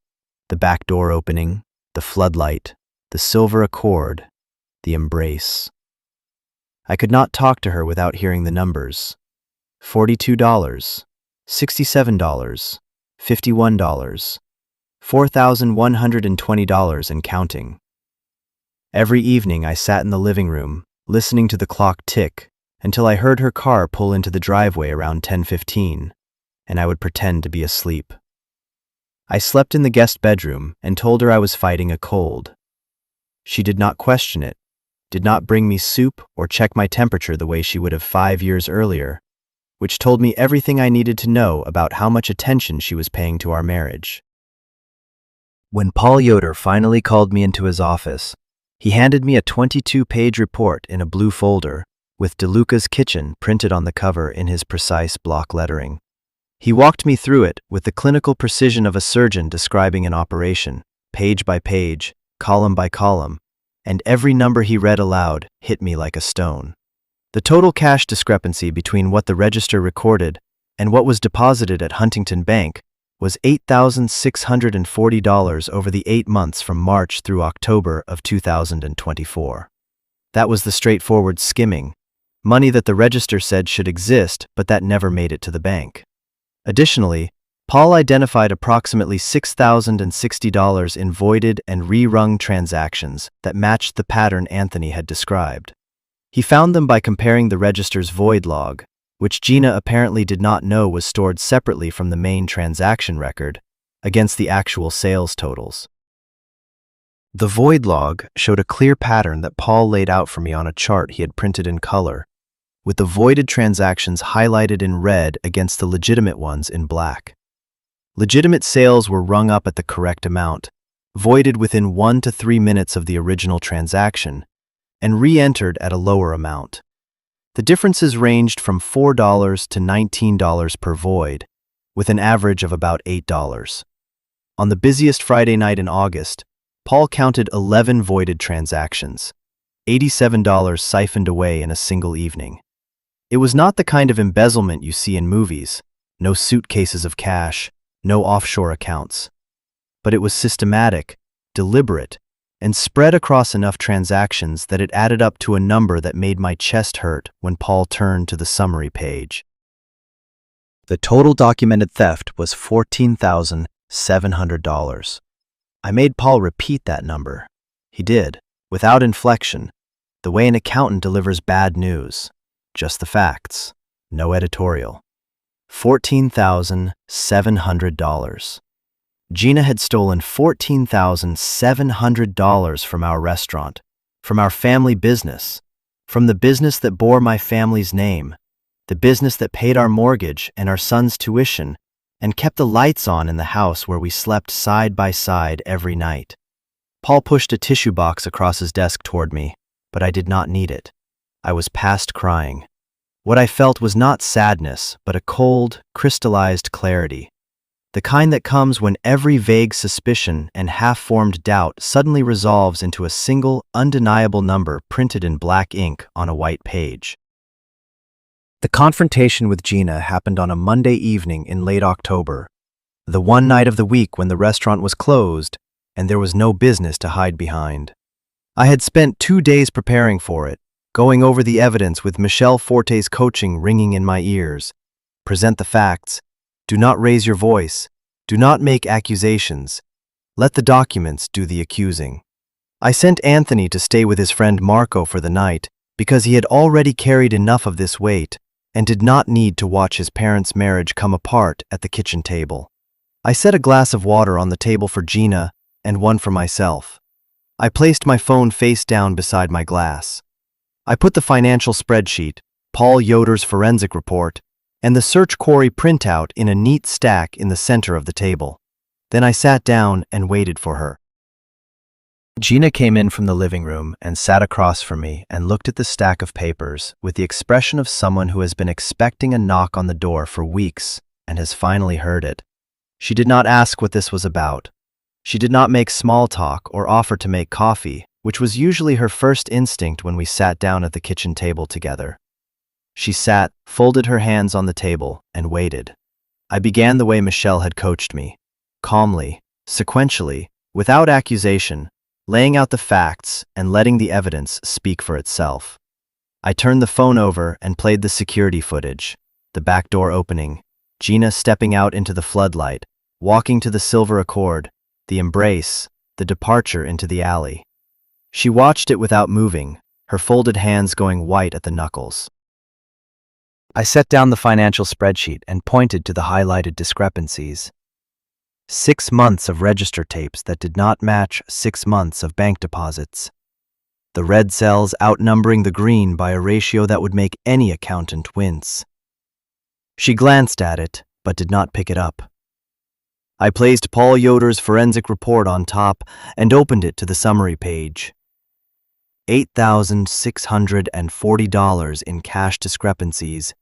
the back door opening, the floodlight, the silver accord, the embrace. I could not talk to her without hearing the numbers. $42, $67, $51, $4,120 and counting. Every evening I sat in the living room, listening to the clock tick, until I heard her car pull into the driveway around 10:15, and I would pretend to be asleep. I slept in the guest bedroom and told her I was fighting a cold. She did not question it, did not bring me soup or check my temperature the way she would have 5 years earlier, which told me everything I needed to know about how much attention she was paying to our marriage. When Paul Yoder finally called me into his office, he handed me a 22-page report in a blue folder with DeLuca's Kitchen printed on the cover in his precise block lettering. He walked me through it with the clinical precision of a surgeon describing an operation, page by page, column by column, and every number he read aloud hit me like a stone. The total cash discrepancy between what the register recorded and what was deposited at Huntington Bank was $8,640 over the 8 months from March through October of 2024. That was the straightforward skimming, money that the register said should exist but that never made it to the bank. Additionally, Paul identified approximately $6,060 in voided and rerung transactions that matched the pattern Anthony had described. He found them by comparing the register's void log, which Gina apparently did not know was stored separately from the main transaction record, against the actual sales totals. The void log showed a clear pattern that Paul laid out for me on a chart he had printed in color, with the voided transactions highlighted in red against the legitimate ones in black. Legitimate sales were rung up at the correct amount, voided within 1 to 3 minutes of the original transaction, and re-entered at a lower amount. The differences ranged from $4 to $19 per void, with an average of about $8. On the busiest Friday night in August, Paul counted 11 voided transactions, $87 siphoned away in a single evening. It was not the kind of embezzlement you see in movies, no suitcases of cash, no offshore accounts. But it was systematic, deliberate, and spread across enough transactions that it added up to a number that made my chest hurt when Paul turned to the summary page. The total documented theft was $14,700. I made Paul repeat that number. He did, without inflection, the way an accountant delivers bad news. Just the facts, no editorial. $14,700. Gina had stolen $14,700 from our restaurant, from our family business, from the business that bore my family's name, the business that paid our mortgage and our son's tuition, and kept the lights on in the house where we slept side by side every night. Paul pushed a tissue box across his desk toward me, but I did not need it. I was past crying. What I felt was not sadness, but a cold, crystallized clarity. The kind that comes when every vague suspicion and half-formed doubt suddenly resolves into a single, undeniable number printed in black ink on a white page. The confrontation with Gina happened on a Monday evening in late October, the one night of the week when the restaurant was closed and there was no business to hide behind. I had spent 2 days preparing for it, going over the evidence with Michelle Forte's coaching ringing in my ears. Present the facts. Do not raise your voice. Do not make accusations. Let the documents do the accusing. I sent Anthony to stay with his friend Marco for the night because he had already carried enough of this weight and did not need to watch his parents' marriage come apart at the kitchen table. I set a glass of water on the table for Gina and one for myself. I placed my phone face down beside my glass. I put the financial spreadsheet, Paul Yoder's forensic report, and the search query printout in a neat stack in the center of the table. Then I sat down and waited for her. Gina came in from the living room and sat across from me and looked at the stack of papers with the expression of someone who has been expecting a knock on the door for weeks and has finally heard it. She did not ask what this was about. She did not make small talk or offer to make coffee, which was usually her first instinct when we sat down at the kitchen table together. She sat, folded her hands on the table, and waited. I began the way Michelle had coached me, calmly, sequentially, without accusation, laying out the facts and letting the evidence speak for itself. I turned the phone over and played the security footage, the back door opening, Gina stepping out into the floodlight, walking to the silver Accord, the embrace, the departure into the alley. She watched it without moving, her folded hands going white at the knuckles. I set down the financial spreadsheet and pointed to the highlighted discrepancies. 6 months of register tapes that did not match 6 months of bank deposits. The red cells outnumbering the green by a ratio that would make any accountant wince. She glanced at it, but did not pick it up. I placed Paul Yoder's forensic report on top and opened it to the summary page. $8,640 in cash discrepancies,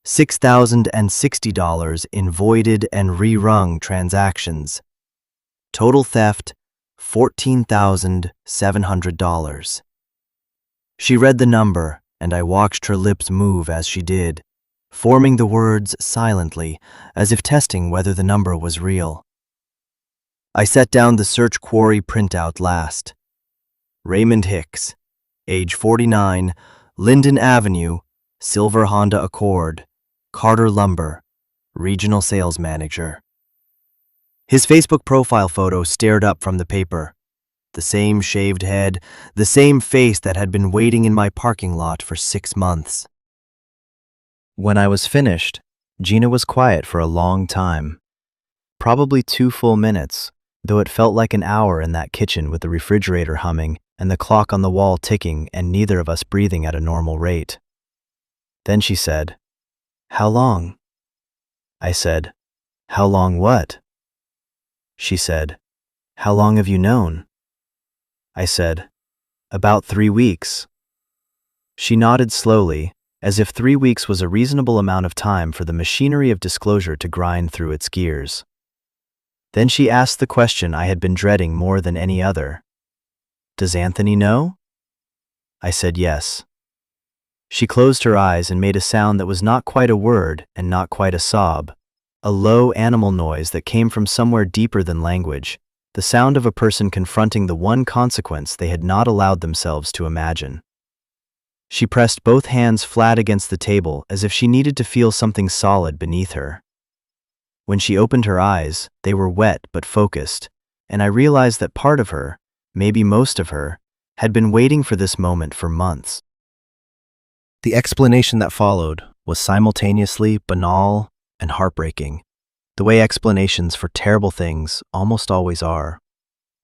$6,060 in voided and rerung transactions. Total theft, $14,700. She read the number, and I watched her lips move as she did, forming the words silently, as if testing whether the number was real. I set down the search query printout last. Raymond Hicks, age 49, Linden Avenue, silver Honda Accord, Carter Lumber, regional sales manager. His Facebook profile photo stared up from the paper. The same shaved head, the same face that had been waiting in my parking lot for 6 months. When I was finished, Gina was quiet for a long time. Probably 2 full minutes, though it felt like an hour in that kitchen with the refrigerator humming and the clock on the wall ticking and neither of us breathing at a normal rate. Then she said, "How long?" I said, "How long what?" She said, "How long have you known?" I said, "About 3 weeks." She nodded slowly, as if 3 weeks was a reasonable amount of time for the machinery of disclosure to grind through its gears. Then she asked the question I had been dreading more than any other. "Does Anthony know?" I said yes. She closed her eyes and made a sound that was not quite a word and not quite a sob, a low animal noise that came from somewhere deeper than language, the sound of a person confronting the one consequence they had not allowed themselves to imagine. She pressed both hands flat against the table as if she needed to feel something solid beneath her. When she opened her eyes, they were wet but focused, and I realized that part of her, maybe most of her, had been waiting for this moment for months. The explanation that followed was simultaneously banal and heartbreaking, the way explanations for terrible things almost always are.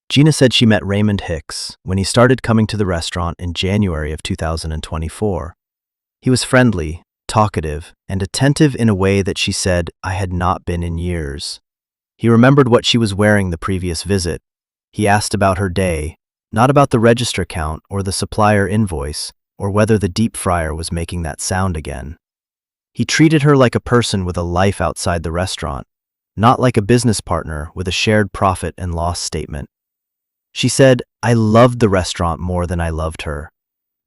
Gina said she met Raymond Hicks when he started coming to the restaurant in January of 2024. He was friendly, talkative, and attentive in a way that she said I had not been in years. He remembered what she was wearing the previous visit. He asked about her day, not about the register count or the supplier invoice, or whether the deep fryer was making that sound again. He treated her like a person with a life outside the restaurant, not like a business partner with a shared profit and loss statement. She said, I loved the restaurant more than I loved her,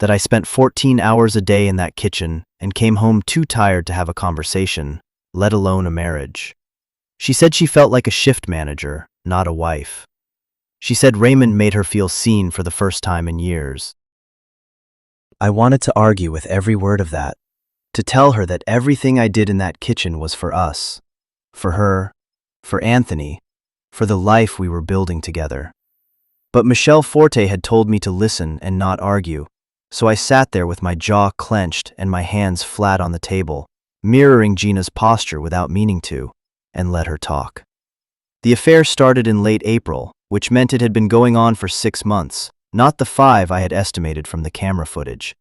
that I spent 14 hours a day in that kitchen and came home too tired to have a conversation, let alone a marriage. She said she felt like a shift manager, not a wife. She said Raymond made her feel seen for the first time in years. I wanted to argue with every word of that, to tell her that everything I did in that kitchen was for us, for her, for Anthony, for the life we were building together. But Michelle Forte had told me to listen and not argue, so I sat there with my jaw clenched and my hands flat on the table, mirroring Gina's posture without meaning to, and let her talk. The affair started in late April, which meant it had been going on for 6 months, not the 5 I had estimated from the camera footage.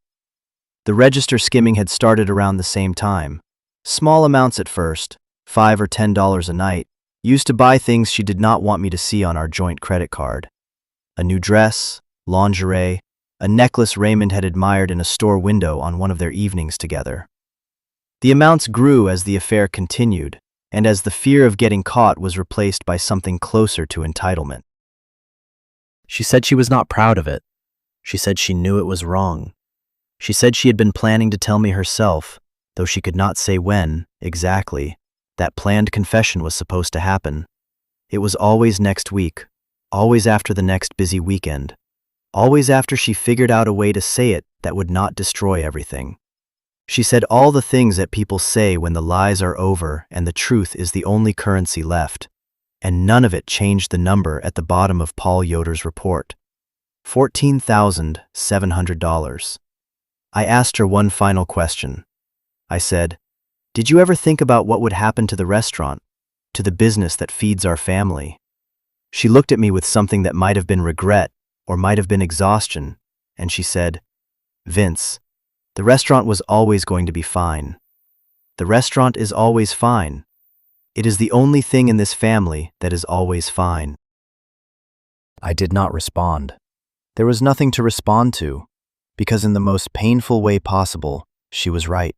The register skimming had started around the same time. Small amounts at first, $5 or $10 a night, used to buy things she did not want me to see on our joint credit card. A new dress, lingerie, a necklace Raymond had admired in a store window on one of their evenings together. The amounts grew as the affair continued, and as the fear of getting caught was replaced by something closer to entitlement. She said she was not proud of it. She said she knew it was wrong. She said she had been planning to tell me herself, though she could not say when, exactly, that planned confession was supposed to happen. It was always next week, always after the next busy weekend, always after she figured out a way to say it that would not destroy everything. She said all the things that people say when the lies are over and the truth is the only currency left, and none of it changed the number at the bottom of Paul Yoder's report. $14,700. I asked her one final question. I said, "Did you ever think about what would happen to the restaurant, to the business that feeds our family?" She looked at me with something that might have been regret or might have been exhaustion, and she said, "Vince, the restaurant was always going to be fine. The restaurant is always fine. It is the only thing in this family that is always fine." I did not respond. There was nothing to respond to, because in the most painful way possible, she was right.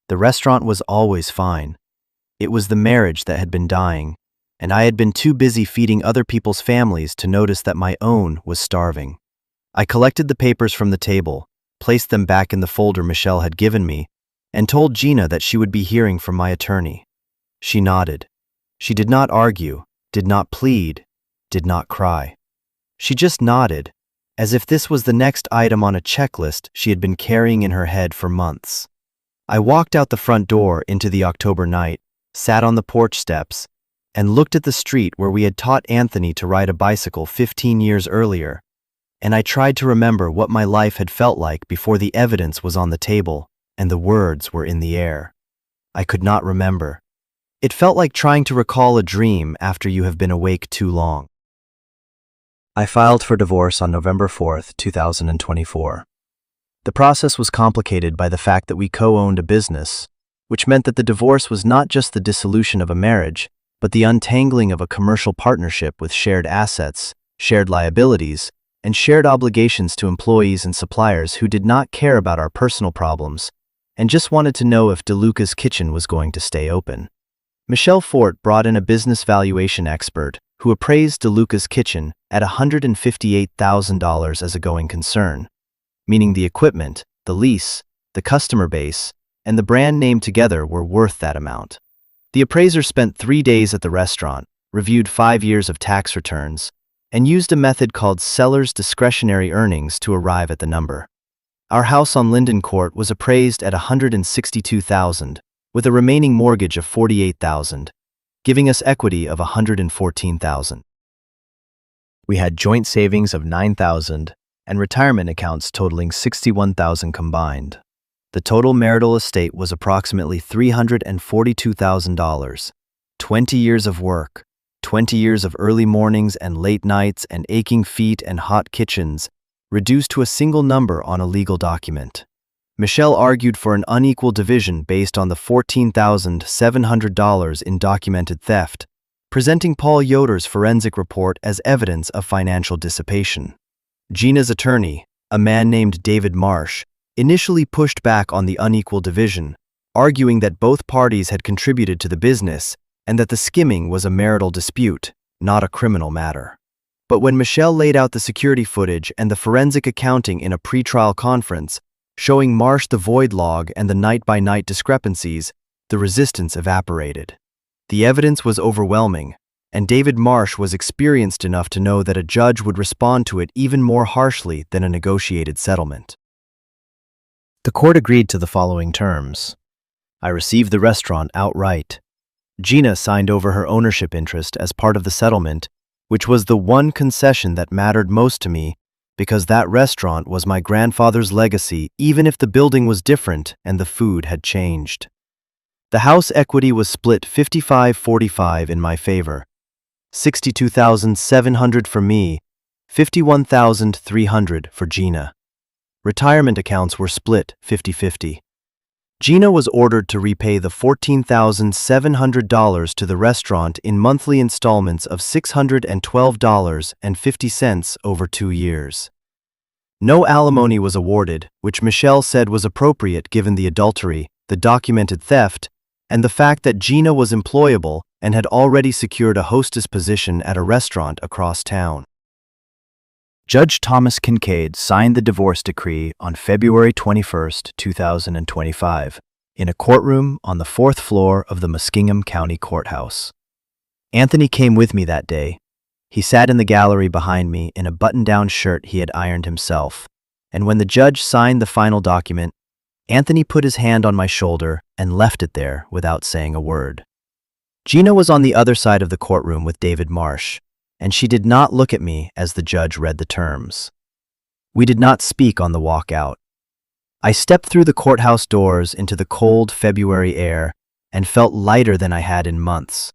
The restaurant was always fine. It was the marriage that had been dying, and I had been too busy feeding other people's families to notice that my own was starving. I collected the papers from the table, placed them back in the folder Michelle had given me, and told Gina that she would be hearing from my attorney. She nodded. She did not argue, did not plead, did not cry. She just nodded, as if this was the next item on a checklist she had been carrying in her head for months. I walked out the front door into the October night, sat on the porch steps, and looked at the street where we had taught Anthony to ride a bicycle 15 years earlier, and I tried to remember what my life had felt like before the evidence was on the table and the words were in the air. I could not remember. It felt like trying to recall a dream after you have been awake too long. I filed for divorce on November 4th, 2024. The process was complicated by the fact that we co-owned a business, which meant that the divorce was not just the dissolution of a marriage, but the untangling of a commercial partnership with shared assets, shared liabilities, and shared obligations to employees and suppliers who did not care about our personal problems and just wanted to know if DeLuca's kitchen was going to stay open. Michelle Fort brought in a business valuation expert who appraised DeLuca's kitchen at $158,000 as a going concern, meaning the equipment, the lease, the customer base, and the brand name together were worth that amount. The appraiser spent 3 days at the restaurant, reviewed 5 years of tax returns, and used a method called seller's discretionary earnings to arrive at the number. Our house on Linden Court was appraised at $162,000, with a remaining mortgage of $48,000, giving us equity of $114,000. We had joint savings of $9,000 and retirement accounts totaling $61,000 combined. The total marital estate was approximately $342,000. 20 years of work, 20 years of early mornings and late nights and aching feet and hot kitchens, reduced to a single number on a legal document. Michelle argued for an unequal division based on the $14,700 in documented theft, presenting Paul Yoder's forensic report as evidence of financial dissipation. Gina's attorney, a man named David Marsh, initially pushed back on the unequal division, arguing that both parties had contributed to the business and that the skimming was a marital dispute, not a criminal matter. But when Michelle laid out the security footage and the forensic accounting in a pretrial conference, showing Marsh the void log and the night-by-night discrepancies, the resistance evaporated. The evidence was overwhelming, and David Marsh was experienced enough to know that a judge would respond to it even more harshly than a negotiated settlement. The court agreed to the following terms. I received the restaurant outright. Gina signed over her ownership interest as part of the settlement, which was the one concession that mattered most to me because that restaurant was my grandfather's legacy even if the building was different and the food had changed. The house equity was split 55-45 in my favor. $62,700 for me, $51,300 for Gina. Retirement accounts were split 50-50. Gina was ordered to repay the $14,700 to the restaurant in monthly installments of $612.50 over 2 years. No alimony was awarded, which Michelle said was appropriate given the adultery, the documented theft, and the fact that Gina was employable and had already secured a hostess position at a restaurant across town. Judge Thomas Kincaid signed the divorce decree on February 21, 2025, in a courtroom on the 4th floor of the Muskingum County Courthouse. Anthony came with me that day. He sat in the gallery behind me in a button-down shirt he had ironed himself, and when the judge signed the final document, Anthony put his hand on my shoulder and left it there without saying a word. Gina was on the other side of the courtroom with David Marsh, and she did not look at me as the judge read the terms. We did not speak on the walk out. I stepped through the courthouse doors into the cold February air and felt lighter than I had in months.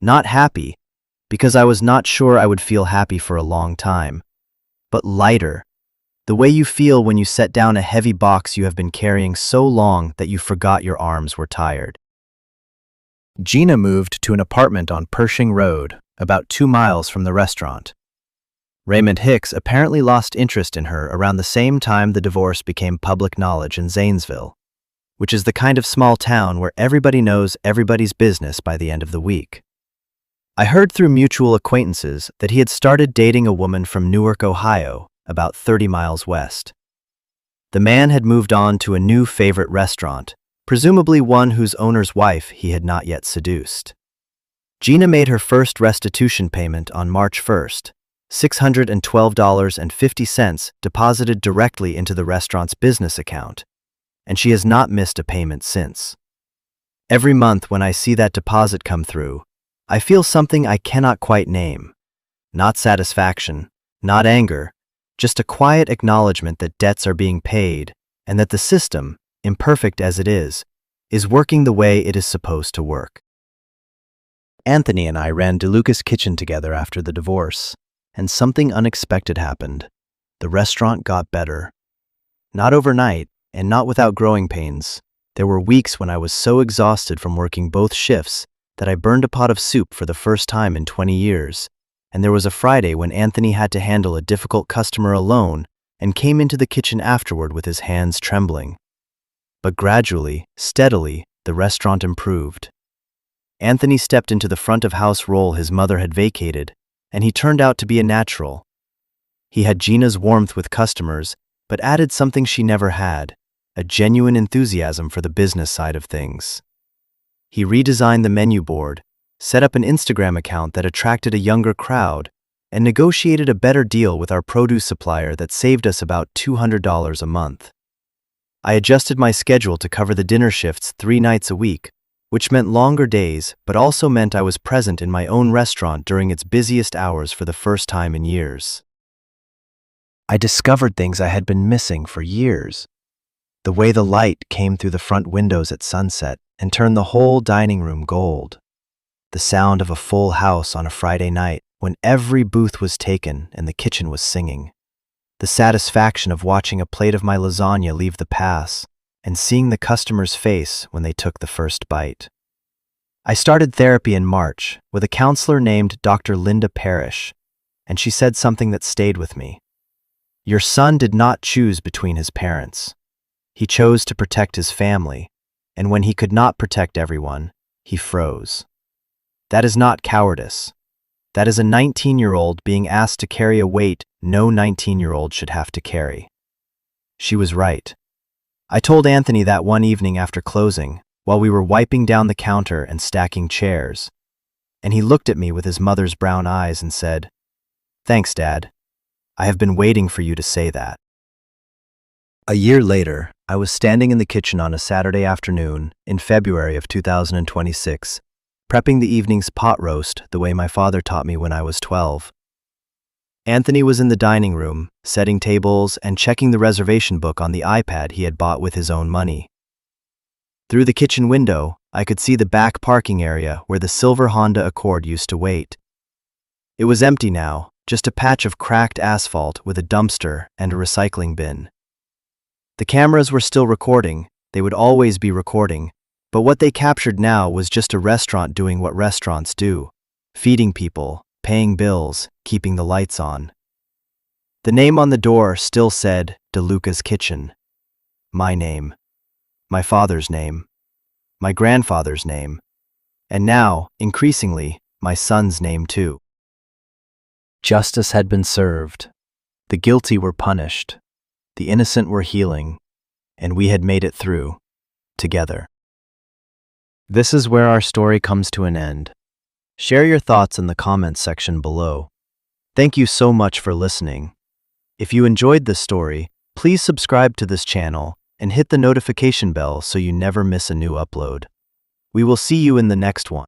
Not happy, because I was not sure I would feel happy for a long time, but lighter, the way you feel when you set down a heavy box you have been carrying so long that you forgot your arms were tired. Gina moved to an apartment on Pershing Road, about 2 miles from the restaurant. Raymond Hicks apparently lost interest in her around the same time the divorce became public knowledge in Zanesville, which is the kind of small town where everybody knows everybody's business by the end of the week. I heard through mutual acquaintances that he had started dating a woman from Newark, Ohio, about 30 miles west. The man had moved on to a new favorite restaurant, presumably one whose owner's wife he had not yet seduced. Gina made her first restitution payment on March 1st, $612.50 deposited directly into the restaurant's business account, and she has not missed a payment since. Every month when I see that deposit come through, I feel something I cannot quite name. Not satisfaction, not anger, just a quiet acknowledgement that debts are being paid and that the system, imperfect as it is working the way it is supposed to work. Anthony and I ran DeLuca's Kitchen together after the divorce, and something unexpected happened. The restaurant got better. Not overnight, and not without growing pains. There were weeks when I was so exhausted from working both shifts that I burned a pot of soup for the first time in 20 years, and there was a Friday when Anthony had to handle a difficult customer alone and came into the kitchen afterward with his hands trembling. But gradually, steadily, the restaurant improved. Anthony stepped into the front-of-house role his mother had vacated, and he turned out to be a natural. He had Gina's warmth with customers, but added something she never had, a genuine enthusiasm for the business side of things. He redesigned the menu board, set up an Instagram account that attracted a younger crowd, and negotiated a better deal with our produce supplier that saved us about $200 a month. I adjusted my schedule to cover the dinner shifts 3 nights a week, which meant longer days, but also meant I was present in my own restaurant during its busiest hours for the first time in years. I discovered things I had been missing for years. The way the light came through the front windows at sunset and turned the whole dining room gold. The sound of a full house on a Friday night when every booth was taken and the kitchen was singing. The satisfaction of watching a plate of my lasagna leave the pass and seeing the customer's face when they took the first bite. I started therapy in March with a counselor named Dr. Linda Parrish, and she said something that stayed with me. Your son did not choose between his parents. He chose to protect his family, and when he could not protect everyone, he froze. That is not cowardice. That is a 19-year-old being asked to carry a weight no 19-year-old should have to carry. She was right. I told Anthony that one evening after closing, while we were wiping down the counter and stacking chairs, and he looked at me with his mother's brown eyes and said, "Thanks, Dad. I have been waiting for you to say that." A year later, I was standing in the kitchen on a Saturday afternoon in February of 2026, prepping the evening's pot roast the way my father taught me when I was 12. Anthony was in the dining room, setting tables and checking the reservation book on the iPad he had bought with his own money. Through the kitchen window, I could see the back parking area where the silver Honda Accord used to wait. It was empty now, just a patch of cracked asphalt with a dumpster and a recycling bin. The cameras were still recording, they would always be recording, but what they captured now was just a restaurant doing what restaurants do, feeding people, paying bills, keeping the lights on. The name on the door still said DeLuca's Kitchen. My name. My father's name. My grandfather's name. And now, increasingly, my son's name too. Justice had been served. The guilty were punished. The innocent were healing. And we had made it through. Together. This is where our story comes to an end. Share your thoughts in the comments section below. Thank you so much for listening. If you enjoyed this story, please subscribe to this channel and hit the notification bell so you never miss a new upload. We will see you in the next one.